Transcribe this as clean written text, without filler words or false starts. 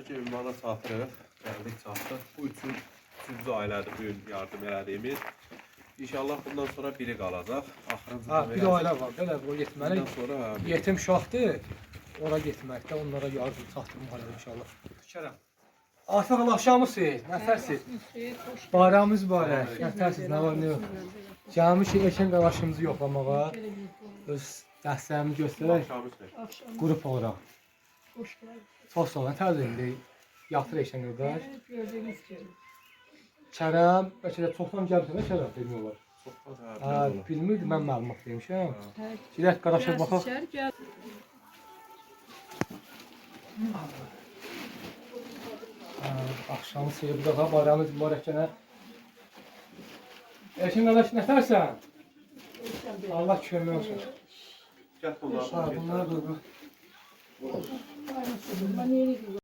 ki ünvana çatırıq. Gəldik çatdıq. Bu üçüncü ailədir bu gün yardım elədiyimiz. İnşallah bundan sonra biri qalacaq. Axırıncı Ha, bir ailə var. Belə o getməli. Bundan sonra Yetim uşaqdır. Ora getməkdə onlara yardım çatdırmaq inşallah. Şərəm. Artıq axşamısınız. Nətərsiz? Bayramımız mübarək. Nətərsiz? Nə var, nə yox? Gəlmişik Eşən qardaşımızı yoxlamağa. Öz dəstəyimi göstərək. Qrup olaraq. Hoş geldin. Çox sağ olun. Nətərdir indi? Yatır Eşən qardaş. Evet, gördüğünüz gibi. Kərəm, bəlkə də çoxdan gəlmişəm, Kərəm bilmirlər. Çoxdan Bilmirdim, mən məlumat demişəm. Evet. Girək qardaşa Biraz baxaq. içeri gel. Axşamı seyir, bu da bayramımız mübarək gənə. Eşin qardaş, nətərsən? Allah kömək olsun. Gəl bunları. Bunlar da. Ben nereye gidiyorum?